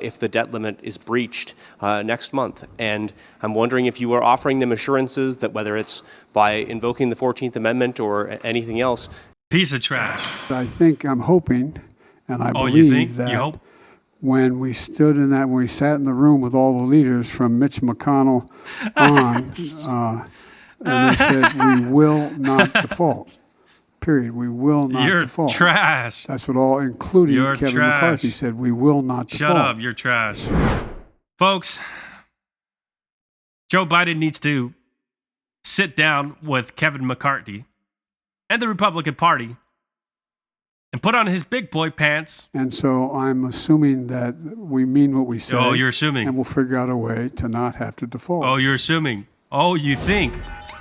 if the debt limit is breached next month. And I'm wondering if you are offering them assurances that whether it's by invoking the 14th Amendment or anything else. Piece of trash. I'm hoping, and I believe that when we sat in the room with all the leaders from Mitch McConnell on, and they said, we will not default. Period. We will not default. You're trash. That's what all, including Kevin McCarthy, said. We will not default. Shut up. You're trash. Folks, Joe Biden needs to sit down with Kevin McCarthy and the Republican Party and put on his big boy pants. And so I'm assuming that we mean what we say. Oh, you're assuming. And we'll figure out a way to not have to default. Oh, you're assuming. Oh, you think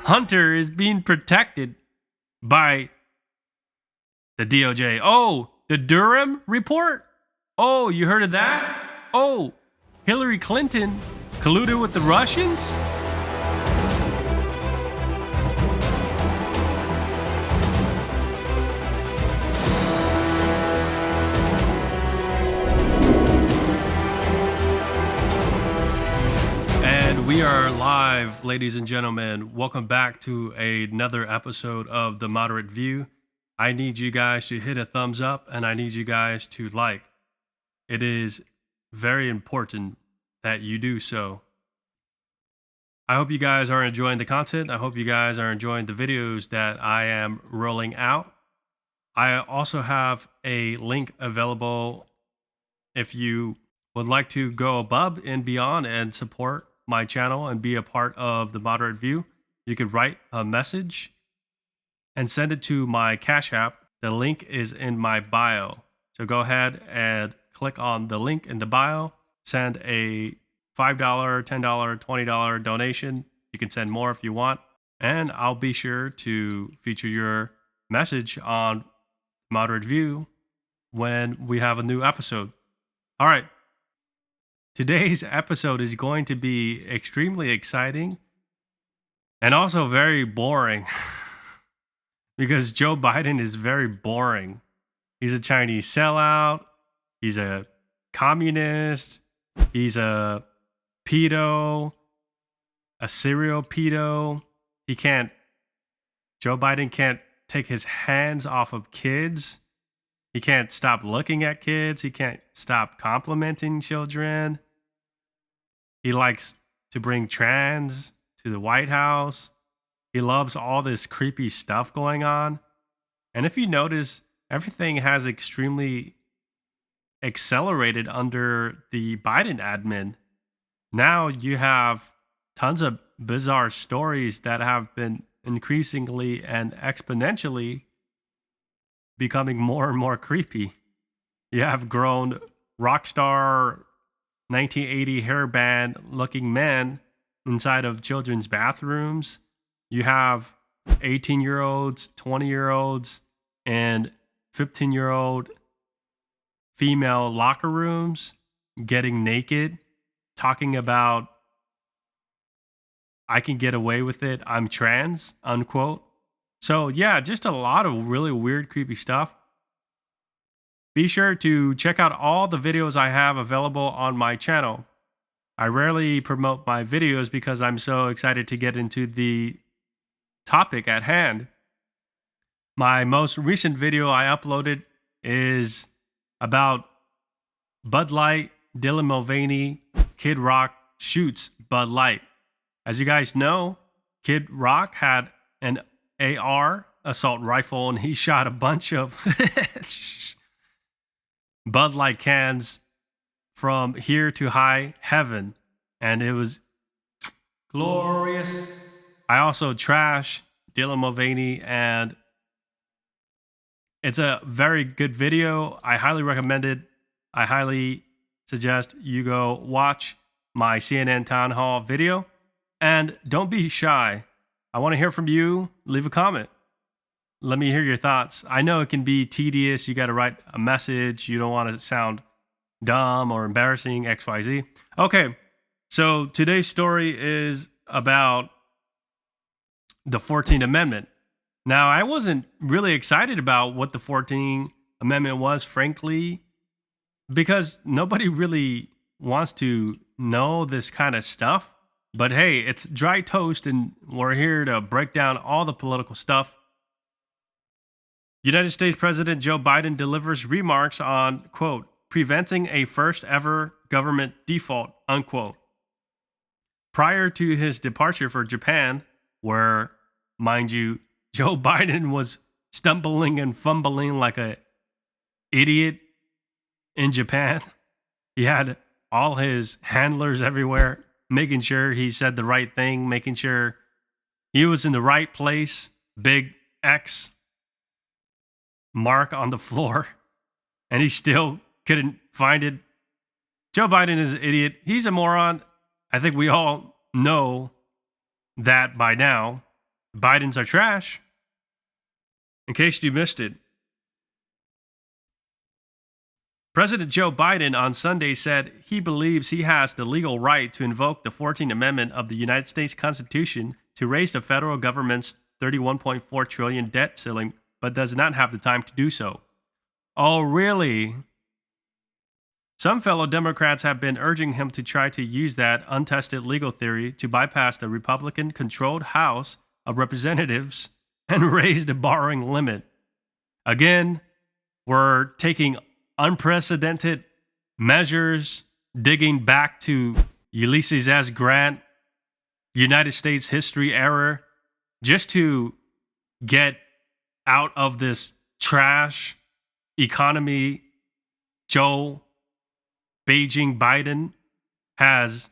Hunter is being protected by the DOJ. Oh, the Durham report? Oh, you heard of that? Oh, Hillary Clinton colluded with the Russians? And we are live, ladies and gentlemen. Welcome back to another episode of The Moderate View. I need you guys to hit a thumbs up and I need you guys to like. It is very important that you do so. I hope you guys are enjoying the content. I hope you guys are enjoying the videos that I am rolling out. I also have a link available if you would like to go above and beyond and support my channel and be a part of The Moderate View. You could write a message and send it to my Cash App. The link is in my bio. So go ahead and click on the link in the bio. Send a $5, $10, $20 donation. You can send more if you want. And I'll be sure to feature your message on Moderate View when we have a new episode. All right. Today's episode is going to be extremely exciting and also very boring. Because Joe Biden is very boring. He's a Chinese sellout. He's a communist. He's a pedo, a serial pedo. Joe Biden can't take his hands off of kids. He can't stop looking at kids. He can't stop complimenting children. He likes to bring trans to the White House. He loves all this creepy stuff going on. And if you notice, everything has extremely accelerated under the Biden admin. Now you have tons of bizarre stories that have been increasingly and exponentially becoming more and more creepy. You have grown rock star 1980 hairband looking men inside of children's bathrooms. You have 18-year-olds, 20-year-olds, and 15-year-old female locker rooms getting naked, talking about, I can get away with it, I'm trans, unquote. So yeah, just a lot of really weird, creepy stuff. Be sure to check out all the videos I have available on my channel. I rarely promote my videos because I'm so excited to get into the topic at hand. My most recent video I uploaded is about Bud Light, Dylan Mulvaney, Kid Rock shoots Bud Light. As you guys know, Kid Rock had an AR assault rifle and he shot a bunch of Bud Light cans from here to high heaven, and it was glorious. I also trash Dylan Mulvaney, and it's a very good video. I highly recommend it. I highly suggest you go watch my CNN town hall video, and don't be shy. I want to hear from you. Leave a comment. Let me hear your thoughts. I know it can be tedious. You got to write a message. You don't want to sound dumb or embarrassing, XYZ. Okay, so today's story is about the 14th Amendment. Now, I wasn't really excited about what the 14th Amendment was, frankly, because nobody really wants to know this kind of stuff. But hey, it's dry toast, and we're here to break down all the political stuff. United States President Joe Biden delivers remarks on, quote, preventing a first ever government default, unquote. Prior to his departure for Japan, where, mind you, Joe Biden was stumbling and fumbling like a idiot in Japan. He had all his handlers everywhere, making sure he said the right thing, making sure he was in the right place, big X mark on the floor, and he still couldn't find it. Joe Biden is an idiot. He's a moron. I think we all know that by now. Bidens are trash. In case you missed it, President Joe Biden on Sunday said he believes he has the legal right to invoke the 14th Amendment of the United States Constitution to raise the federal government's $31.4 trillion debt ceiling, but does not have the time to do so. Oh, really? Some fellow Democrats have been urging him to try to use that untested legal theory to bypass the Republican-controlled House of Representatives and raise the borrowing limit. Again, we're taking unprecedented measures, digging back to Ulysses S. Grant, United States history era, just to get out of this trash economy. Joe Beijing Biden has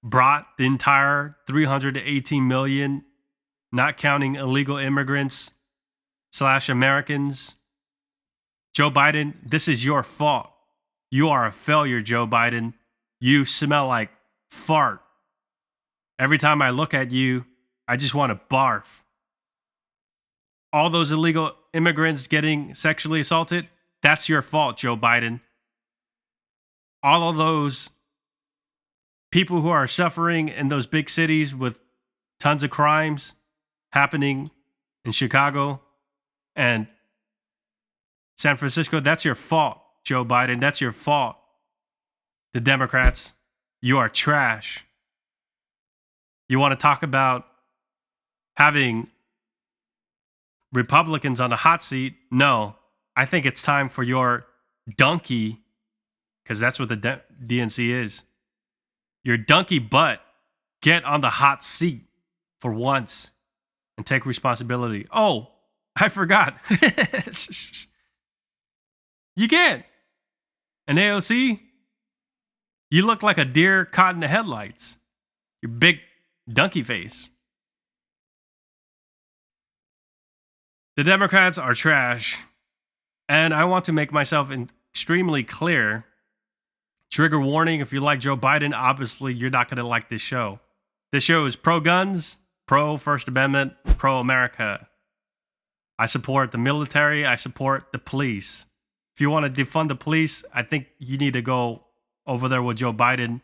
brought the entire 318 million, not counting illegal immigrants / Americans. Joe Biden, this is your fault. You are a failure, Joe Biden. You smell like fart. Every time I look at you, I just want to barf. All those illegal immigrants getting sexually assaulted, that's your fault, Joe Biden. All of those people who are suffering in those big cities with tons of crimes happening in Chicago and San Francisco, that's your fault, Joe Biden. That's your fault. The Democrats, you are trash. You want to talk about having Republicans on the hot seat? No, I think it's time for your donkey, because that's what the DNC is. Your donkey butt, get on the hot seat for once and take responsibility. Oh, I forgot. You can't. And AOC, you look like a deer caught in the headlights. Your big donkey face. The Democrats are trash. And I want to make myself extremely clear. Trigger warning, if you like Joe Biden, obviously you're not going to like this show. This show is pro-guns, pro-First Amendment, pro-America. I support the military. I support the police. If you want to defund the police, I think you need to go over there with Joe Biden,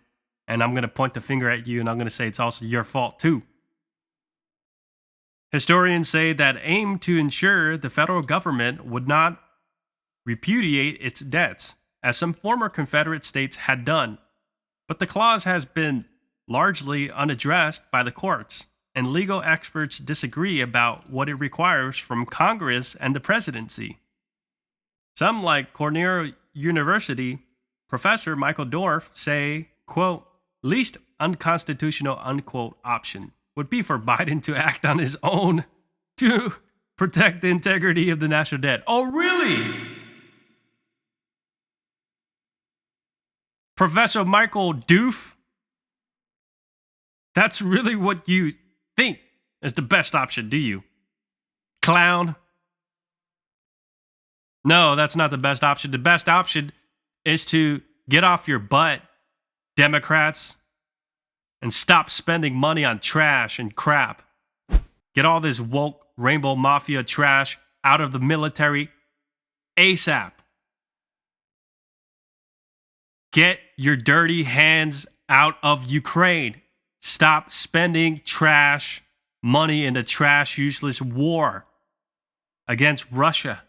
and I'm going to point the finger at you, and I'm going to say it's also your fault too. Historians say that aim to ensure the federal government would not repudiate its debts, as some former Confederate states had done. But the clause has been largely unaddressed by the courts, and legal experts disagree about what it requires from Congress and the presidency. Some, like Cornell University professor Michael Dorff, say, quote, least unconstitutional, unquote, option would be for Biden to act on his own to protect the integrity of the national debt. Oh, really? Professor Michael Doof? That's really what you think is the best option, do you? Clown? No, that's not the best option. The best option is to get off your butt, Democrats, and stop spending money on trash and crap. Get all this woke rainbow mafia trash out of the military ASAP. Get your dirty hands out of Ukraine. Stop spending trash money in the trash, useless war against Russia.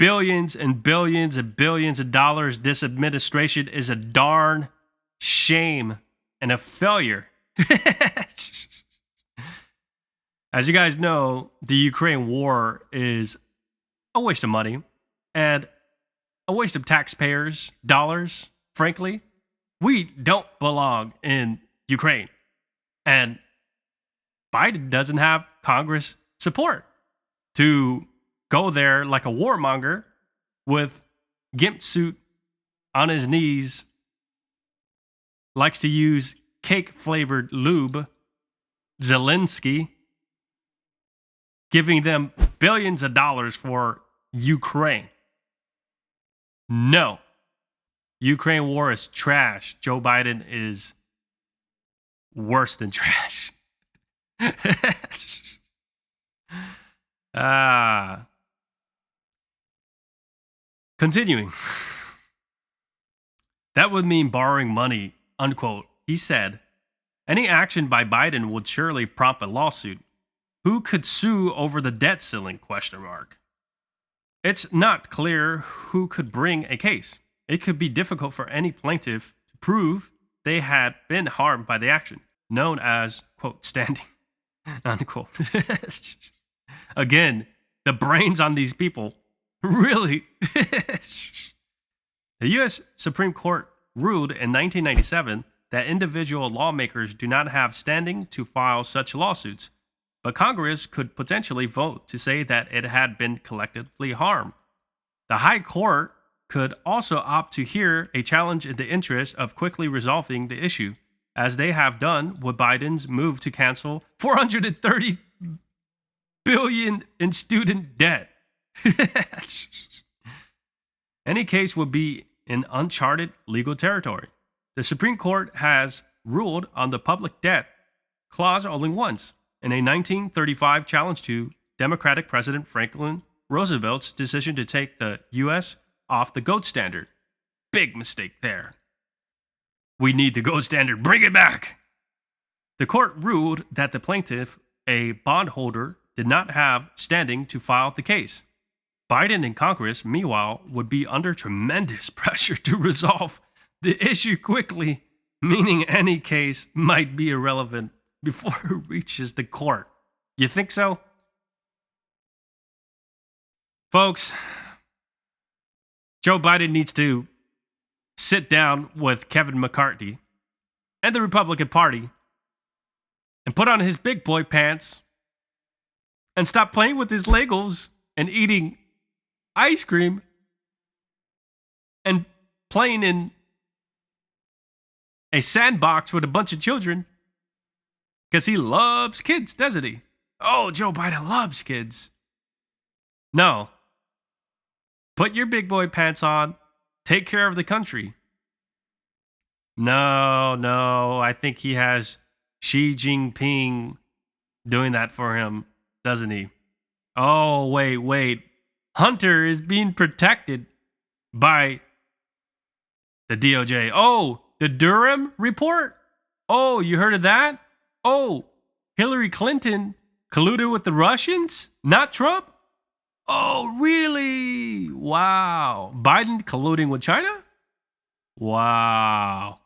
billions and billions and billions of dollars. This administration is a darn shame and a failure. As you guys know, the Ukraine war is a waste of money and a waste of taxpayers' dollars, frankly. We don't belong in Ukraine. And Biden doesn't have Congress support to go there like a warmonger with gimp suit on his knees, likes to use cake-flavored lube, Zelensky, giving them billions of dollars for Ukraine. No. Ukraine war is trash. Joe Biden is worse than trash. Continuing. That would mean borrowing money, unquote. He said, any action by Biden would surely prompt a lawsuit. Who could sue over the debt ceiling? ? It's not clear who could bring a case. It could be difficult for any plaintiff to prove they had been harmed by the action, known as, quote, standing, unquote. Again, the brains on these people, really. The U.S. Supreme Court ruled in 1997 that individual lawmakers do not have standing to file such lawsuits, but Congress could potentially vote to say that it had been collectively harmed. The High Court could also opt to hear a challenge in the interest of quickly resolving the issue, as they have done with Biden's move to cancel $430 billion in student debt. Any case would be in uncharted legal territory. The Supreme Court has ruled on the public debt clause only once, in a 1935 challenge to Democratic President Franklin Roosevelt's decision to take the U.S. off the gold standard. Big mistake there. We need the gold standard. Bring it back. The court ruled that the plaintiff, a bondholder, did not have standing to file the case. Biden and Congress, meanwhile, would be under tremendous pressure to resolve the issue quickly, meaning any case might be irrelevant before it reaches the court. You think so? Folks, Joe Biden needs to sit down with Kevin McCarthy and the Republican Party and put on his big boy pants and stop playing with his Legos and eating ice cream and playing in a sandbox with a bunch of children. Because he loves kids, doesn't he? Oh, Joe Biden loves kids. No. Put your big boy pants on. Take care of the country. No. I think he has Xi Jinping doing that for him, doesn't he? Oh, wait. Hunter is being protected by the DOJ. Oh, the Durham report? Oh, you heard of that? Oh, Hillary Clinton colluded with the Russians? Not Trump? Oh, really? Wow. Biden colluding with China? Wow.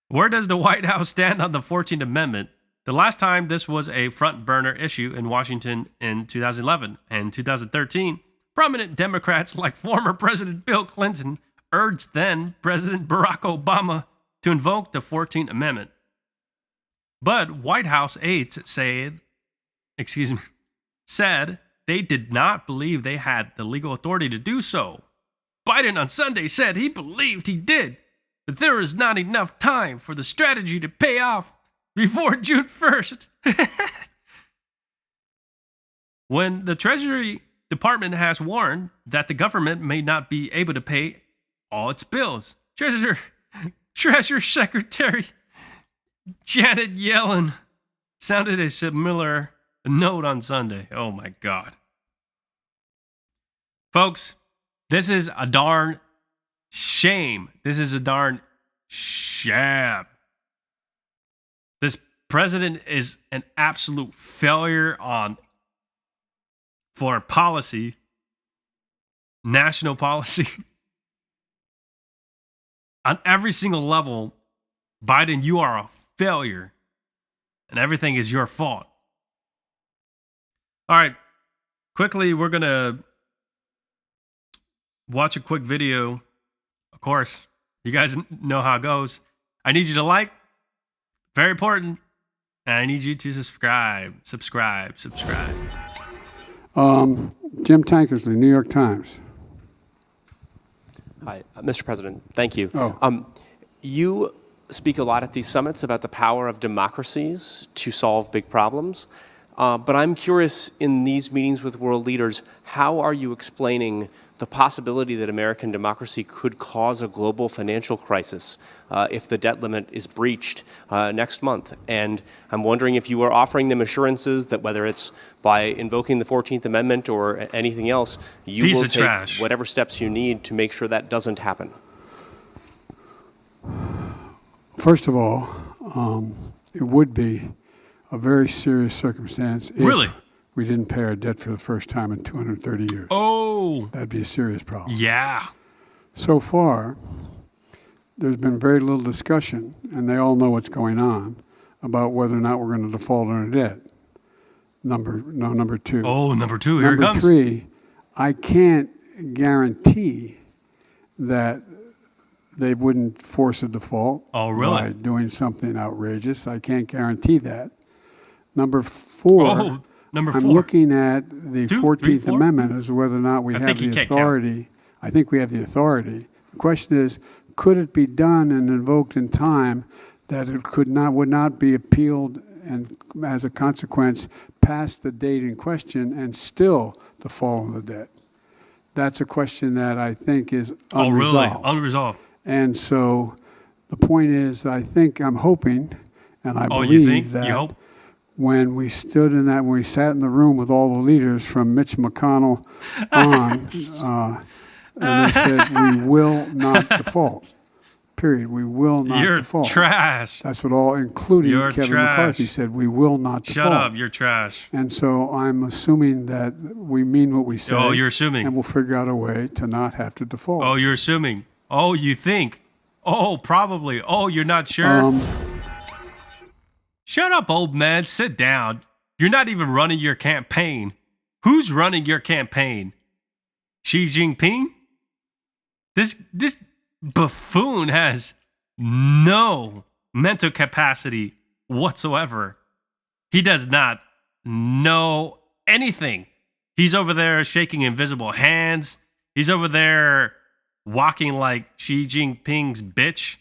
Where does the White House stand on the 14th Amendment? The last time this was a front burner issue in Washington in 2011 and 2013, prominent Democrats like former President Bill Clinton urged then President Barack Obama to invoke the 14th Amendment. But White House aides said they did not believe they had the legal authority to do so. Biden on Sunday said he believed he did, but there is not enough time for the strategy to pay off before June 1st. When the Treasury Department has warned that the government may not be able to pay all its bills. Treasury Secretary Janet Yellen sounded a similar note on Sunday. Oh my God. Folks, this is a darn shame. This is a darn sham. This president is an absolute failure on foreign policy, national policy. On every single level, Biden, you are a failure, and everything is your fault. All right, quickly, we're going to watch a quick video. Of course, you guys know how it goes. I need you to like, very important, and I need you to subscribe. Jim Tankersley, New York Times. Hi, Mr. President, thank you. Oh. You speak a lot at these summits about the power of democracies to solve big problems. But I'm curious, in these meetings with world leaders, how are you explaining the possibility that American democracy could cause a global financial crisis if the debt limit is breached next month? And I'm wondering if you are offering them assurances that whether it's by invoking the 14th Amendment or anything else, you will take whatever steps you need to make sure that doesn't happen. First of all, it would be a very serious circumstance if we didn't pay our debt for the first time in 230 years. Oh. That'd be a serious problem. Yeah. So far, there's been very little discussion, and they all know what's going on, about whether or not we're going to default on our debt. Number two. Oh, number two, here it comes. Number three, I can't guarantee that they wouldn't force a default by doing something outrageous. I can't guarantee that. Number four, I'm looking at the 14th Amendment as whether or not we have the authority. I think we have the authority. The question is, could it be done and invoked in time that it would not be appealed and as a consequence past the date in question and still default on the debt? That's a question that I think is unresolved. Unresolved. And so the point is, I'm hoping, and I believe that when we sat in the room with all the leaders from Mitch McConnell on, and they said, we will not default. Period. We will not default. You're trash. That's what including Kevin McCarthy said, we will not default. Shut up, you're trash. And so I'm assuming that we mean what we say. Oh, you're assuming. And we'll figure out a way to not have to default. Oh, you're assuming. Oh, you think. Oh, probably. Oh, you're not sure. Shut up, old man. Sit down. You're not even running your campaign. Who's running your campaign? Xi Jinping? This buffoon has no mental capacity whatsoever. He does not know anything. He's over there shaking invisible hands. He's over there walking like Xi Jinping's bitch.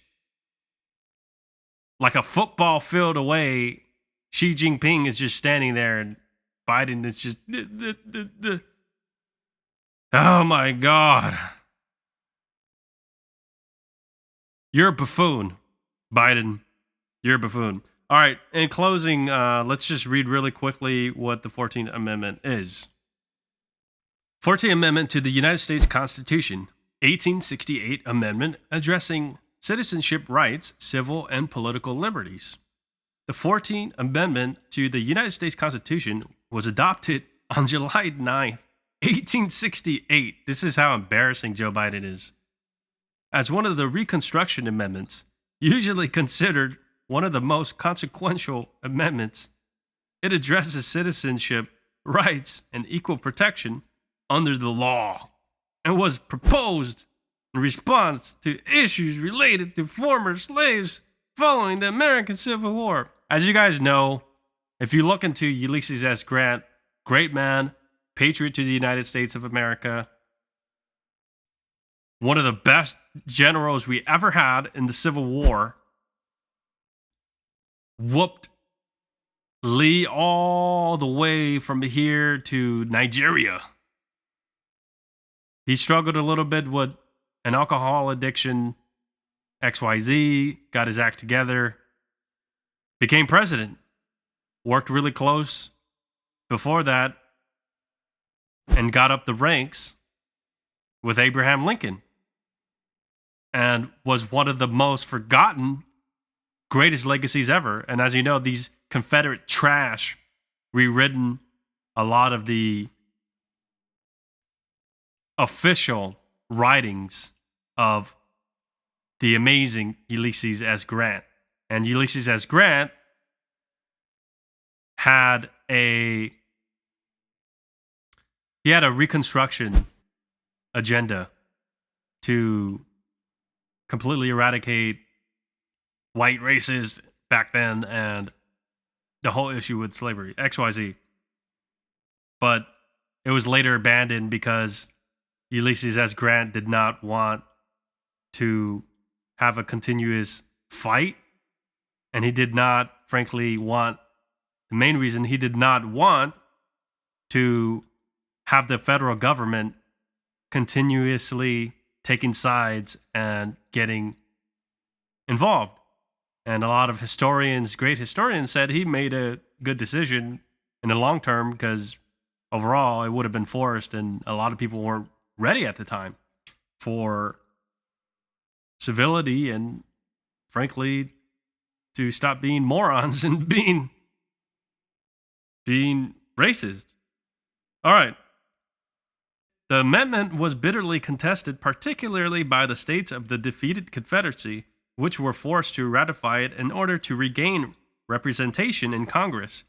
Like a football field away, Xi Jinping is just standing there and Biden is just... Oh my God. You're a buffoon, Biden. You're a buffoon. All right, in closing, let's just read really quickly what the 14th Amendment is. 14th Amendment to the United States Constitution, 1868 Amendment addressing citizenship rights, civil and political liberties. The 14th Amendment to the United States Constitution was adopted on July 9th, 1868. This is how embarrassing Joe Biden is. As one of the Reconstruction Amendments, usually considered one of the most consequential amendments, it addresses citizenship rights and equal protection under the law and was proposed in response to issues related to former slaves following the American Civil War. As you guys know, if you look into Ulysses S. Grant, great man, patriot to the United States of America, one of the best generals we ever had in the Civil War, whooped Lee all the way from here to Nigeria. He struggled a little bit with an alcohol addiction, XYZ, got his act together, became president, worked really close before that, and got up the ranks with Abraham Lincoln, and was one of the most forgotten greatest legacies ever. And as you know, these Confederate trash rewritten a lot of the official writings of the amazing Ulysses S. Grant. And Ulysses S. Grant had a Reconstruction agenda to completely eradicate white races back then and the whole issue with slavery, XYZ. But it was later abandoned because Ulysses S. Grant did not want to have a continuous fight. And he did not, frankly, the main reason he did not want to have the federal government continuously taking sides and getting involved. And a lot of great historians, said he made a good decision in the long term because overall it would have been forced, and a lot of people weren't ready at the time for civility and, frankly, to stop being morons and being racist. All right. The amendment was bitterly contested, particularly by the states of the defeated Confederacy, which were forced to ratify it in order to regain representation in Congress.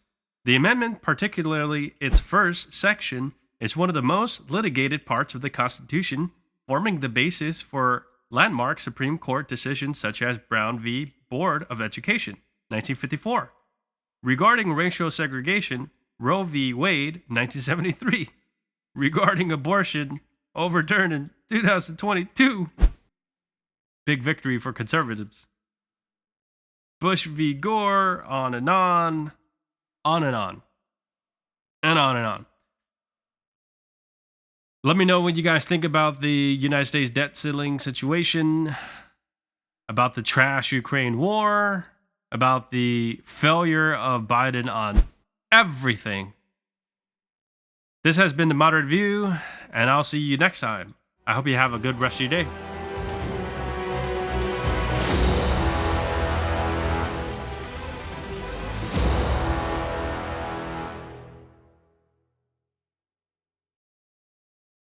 The amendment, particularly its first section, is one of the most litigated parts of the Constitution, forming the basis for landmark Supreme Court decisions such as Brown v. Board of Education, 1954. Regarding racial segregation, Roe v. Wade, 1973. Regarding abortion, overturned in 2022. Big victory for conservatives. Bush v. Gore, on and on, on and on, and on and on. Let me know what you guys think about the United States debt ceiling situation, about the trash Ukraine war, about the failure of Biden on everything. This has been the Moderate View, and I'll see you next time. I hope you have a good rest of your day.